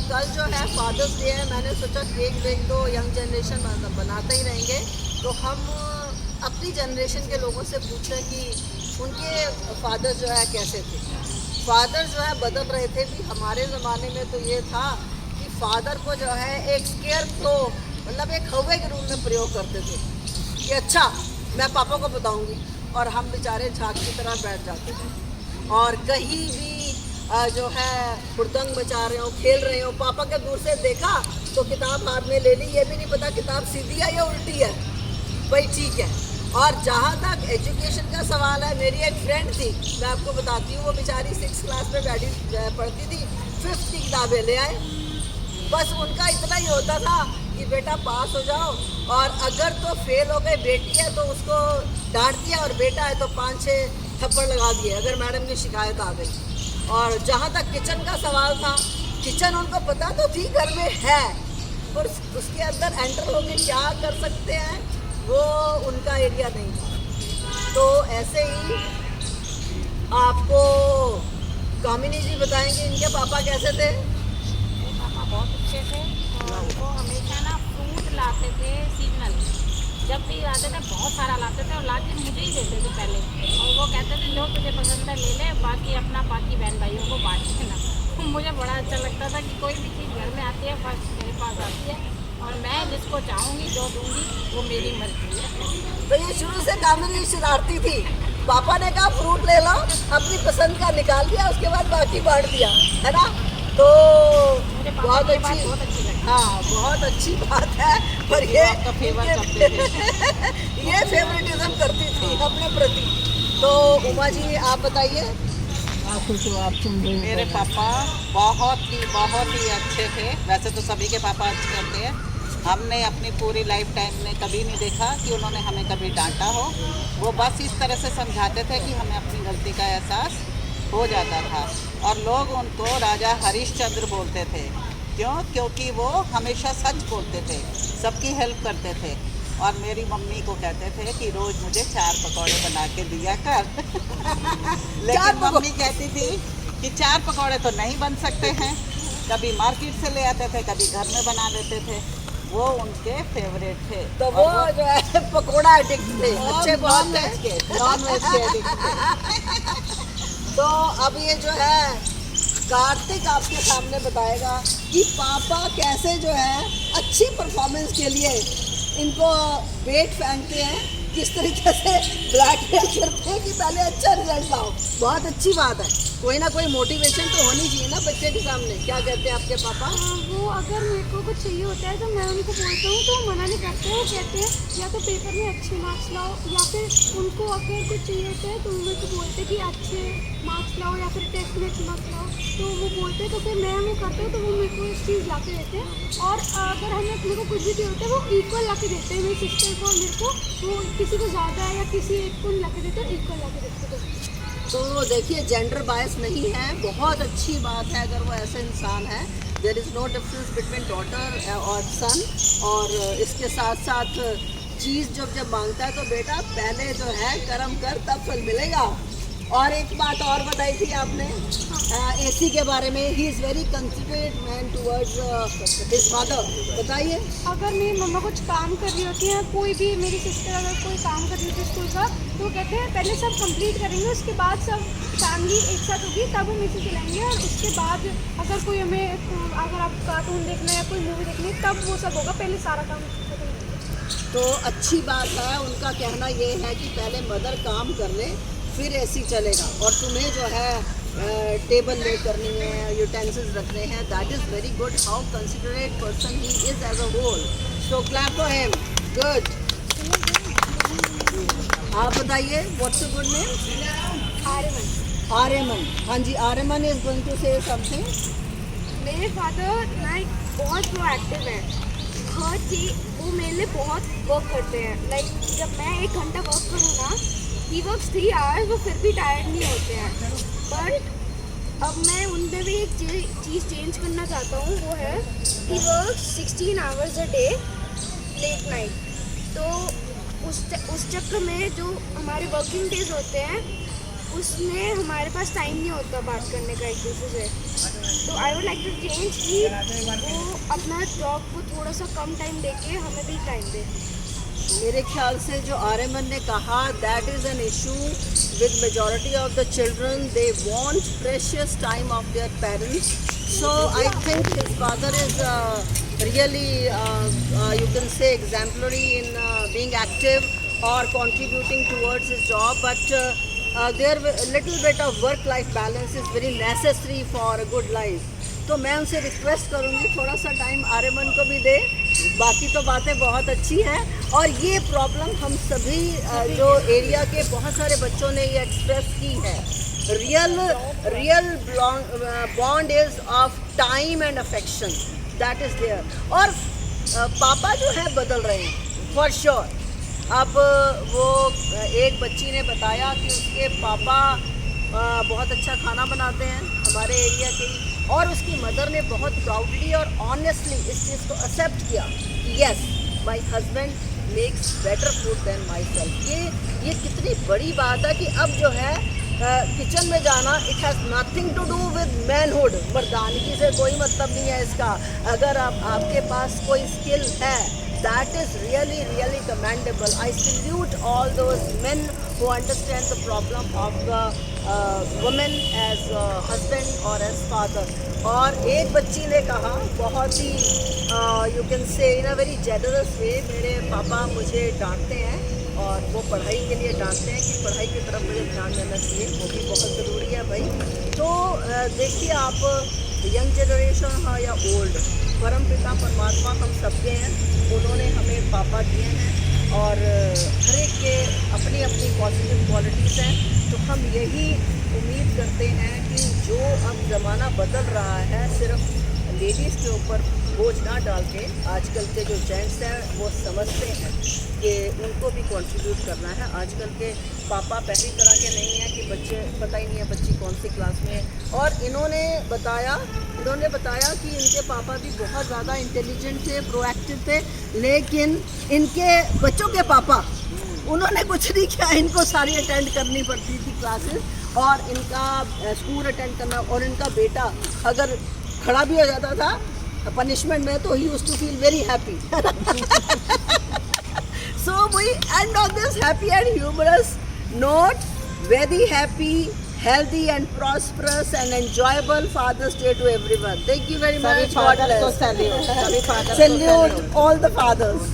कल जो है फादर्स डे है, मैंने सोचा केक वेक तो यंग जनरेशन बनाते ही रहेंगे, तो हम अपनी जनरेशन के लोगों से पूछें कि उनके फादर्स जो है कैसे थे। फादर जो है बदल रहे थे भी। हमारे ज़माने में तो ये था कि फादर को जो है एक स्केयर थ्रो, मतलब एक हवे के रूप में प्रयोग करते थे कि अच्छा मैं पापा को बताऊंगी, और हम बेचारे झाग की तरह बैठ जाते थे। और कहीं भी जो है हुड़दंग मचा रहे हो, खेल रहे हो, पापा के दूर से देखा तो किताब हाथ में ले ली, ये भी नहीं पता किताब सीधी है या उल्टी है, भाई ठीक है। और जहाँ तक एजुकेशन का सवाल है, मेरी एक फ्रेंड थी, मैं आपको बताती हूँ, वो बेचारी 6th क्लास में बैठी पढ़ती थी, 5th की किताबें ले आए। बस उनका इतना ही होता था कि बेटा पास हो जाओ, और अगर तो फेल हो गए, बेटी है तो उसको डांट दिया, और बेटा है तो 5-6 थप्पड़ लगा दिए अगर मैडम की शिकायत आ गई। और जहाँ तक किचन का सवाल था, किचन उनको पता तो थी घर में है, और उसके अंदर एंटर होकर क्या कर सकते हैं वो उनका एरिया नहीं था। तो ऐसे ही आपको कामिनी जी बताएंगे इनके पापा कैसे थे। मेरे पापा बहुत अच्छे थे, और वो हमेशा ना फ्रूट लाते थे सीजनल। जब भी आते थे बहुत सारा लाते थे, और लाके मुझे ही देते थे पहले, और वो कहते थे जो तुझे पसंद है ले ले, बाकी अपना बाकी बहन भाइयों को बांट देना। मुझे बड़ा अच्छा लगता था कि कोई भी चीज़ घर में आती है फर्स्ट मेरे पास आती है, और मैं जिसको चाहूँगी जो दूँगी वो मेरी मर्जी है। तो ये शुरू से कामिनी शरारती थी। पापा ने कहा फ्रूट ले लो, अपनी पसंद का निकाल दिया, उसके बाद बाकी बांट दिया, है ना। तो मुझे पापा बहुत की बात अच्छी, बहुत अच्छी लगती है। हाँ बहुत अच्छी बात है। पर ये आपका फेवर करते थे। ये फेवरेटिज्म करती थी अपने प्रति। तो उमा जी आप बताइए। मेरे पापा बहुत ही अच्छे थे। वैसे तो सभी के पापा अच्छे होते हैं, हमने अपनी पूरी लाइफ टाइम में कभी नहीं देखा कि उन्होंने हमें कभी डांटा हो। वो बस इस तरह से समझाते थे कि हमें अपनी गलती का एहसास हो जाता था, और लोग उनको राजा हरिश्चंद्र बोलते थे। क्यों? क्योंकि वो हमेशा सच बोलते थे, सबकी हेल्प करते थे। और मेरी मम्मी को कहते थे कि रोज़ मुझे 4 पकौड़े बना के दिया कर। लेकिन मम्मी कहती थी कि 4 पकौड़े तो नहीं बन सकते हैं, कभी मार्केट से ले आते थे, कभी घर में बना लेते थे। वो उनके फेवरेट थे। तो वो जो है पकोड़ा एडिक्ट थे, अच्छे बहुत थे, नॉन वेज के एडिक्ट। तो अब ये जो है कार्तिक आपके सामने बताएगा कि पापा कैसे जो है अच्छी परफॉर्मेंस के लिए इनको वेट फेंकते हैं, किस तरीके से ब्लैकमेल करते हैं कि पहले अच्छा रिजल्ट लाओ। बहुत अच्छी बात है, कोई ना कोई मोटिवेशन तो होनी चाहिए ना बच्चे के सामने। क्या कहते हैं आपके पापा? वो अगर मेरे को कुछ चाहिए होता है तो मैं उनको बोलता हूँ तो मना नहीं करते हैं। वो कहते हैं या तो पेपर में अच्छे मार्क्स लाओ, या फिर उनको अगर कुछ चाहिए होता है तो मेरे को बोलते हैं कि अच्छे मार्क्स लाओ, या फिर टेस्ट में अच्छे मार्क्स लाओ। तो वो बोलते हैं, तो फिर मैं वो करता हूँ, तो वो मेरे को इस चीज़ ला के देते हैं। और अगर हमें अपने को कुछ भी चाहिए होता है वो इक्वल ला के देते हैं। मेरी सिस्टर को और मेरे को, वो किसी को ज़्यादा या किसी एक को ला के देते हैं, इक्वल ला के देते हैं। तो देखिए जेंडर बायस नहीं है, बहुत अच्छी बात है अगर वो ऐसे इंसान है। There is no difference between daughter और सन। और इसके साथ साथ चीज़ जब मांगता है तो बेटा पहले जो है कर्म कर तब फल मिलेगा। और एक बात और बताई थी आपने एसी के बारे में, he is very considerate man towards his mother. बताइए। अगर मेरी मम्मा कुछ काम कर रही होती है, कोई भी मेरी सिस्टर अगर कोई काम कर रही होती है स्कूल का, तो कहते हैं पहले सब कंप्लीट करेंगे, उसके बाद सब फैमिली एक साथ होगी तब हम इसे चलाएंगे। और उसके बाद अगर कोई हमें, अगर आप कार्टून देखना है या कोई मूवी देखनी है तब वो सब होगा, पहले सारा काम खत्म होगा। तो अच्छी बात है, उनका कहना ये है कि पहले मदर काम कर ले फिर ऐसी चलेगा। और तुम्हें जो है टेबल ले करनी है, यूटेंसिल्स रखने हैं, that is very good. How considerate person he is as a whole. So clap for him. Good. आप बताइए what's your good name? Aryaman. Aryaman. हाँ जी, Aryaman is going to say something. मेरे फादर लाइक बहुत प्रोएक्टिव है, हर चीज़ वो मेरे लिए बहुत वर्क करते हैं। लाइक जब मैं 1 घंटा वर्क करूँ ना, ही वर्क्स 3 आवर्स, वो फिर भी टायर्ड नहीं होते हैं। बट अब मैं उनमें भी एक चीज़ चेंज करना चाहता हूँ, वो है ही works 16 hours a day late night. तो उस चक्कर में जो हमारे वर्किंग डेज होते हैं उसमें हमारे पास टाइम नहीं होता बात करने का एक दूसरे से। तो I would like to change कि वो अपना जॉब को थोड़ा सा कम टाइम देके हमें भी टाइम दे। मेरे ख्याल से जो आर्यमन ने कहा, that is an issue with majority of the children, they want precious time of their parents. So I think his father is really you can say exemplary in being active or contributing towards his job, but there little bit of work life balance is very necessary for a good life. तो मैं उनसे request करूँगी थोड़ा सा time Aryaman को भी दे. बाकी तो बातें बहुत अच्छी हैं और ये प्रॉब्लम हम सभी जो एरिया के बहुत सारे बच्चों ने ये एक्सप्रेस की है. Real bond is of time and affection, that is there. और पापा जो है बदल रहे हैं फॉर श्योर. अब वो एक बच्ची ने बताया कि उसके पापा बहुत अच्छा खाना बनाते हैं हमारे एरिया के ही, और उसकी मदर ने बहुत प्राउडली और ऑनेस्टली इस चीज़ को एक्सेप्ट किया कि yes my husband makes better food than myself. ये कितनी बड़ी बात है कि अब जो है किचन में जाना, it has nothing to do with manhood. मर्दानगी से कोई मतलब नहीं है इसका. अगर आपके पास कोई स्किल है, that is really commendable. I salute all those men who understand the problem of the woman as husband or as father. और एक बच्ची ने कहा बहुत ही you can say in a very generous way, मेरे पापा मुझे डांटते हैं और वो पढ़ाई के लिए डांटते हैं कि पढ़ाई की तरफ मुझे ध्यान देना चाहिए, वो भी बहुत ज़रूरी है भाई. तो देखिए आप, यंग जनरेशन हो या ओल्ड, परम पिता परमात्मा हम सबके हैं. उन्होंने हमें पापा दिए हैं और हर एक के अपनी अपनी पॉजिटिव क्वालिटीज़ हैं. तो हम यही उम्मीद करते हैं कि जो अब ज़माना बदल रहा है, सिर्फ लेडीज़ के ऊपर बोझ ना डाल के आजकल के जो जेंट्स हैं वो समझते हैं कि उनको भी कंट्रीब्यूट करना है. आजकल के पापा पहली तरह के नहीं हैं कि बच्चे पता ही नहीं है बच्ची कौन सी क्लास में है. और इन्होंने बताया कि इनके पापा भी बहुत ज़्यादा इंटेलिजेंट थे, प्रोएक्टिव थे, लेकिन इनके बच्चों के पापा उन्होंने कुछ नहीं किया. इनको सारी अटेंड करनी पड़ती थी क्लासेस और इनका स्कूल अटेंड करना. और इनका बेटा अगर खड़ा भी हो जाता था पनिशमेंट में, तो he used to feel very happy. So we end on this happy and humorous note. Very happy, healthy and prosperous and enjoyable Father's Day to everyone. Thank you very much. God bless. सभी father Salute all the fathers.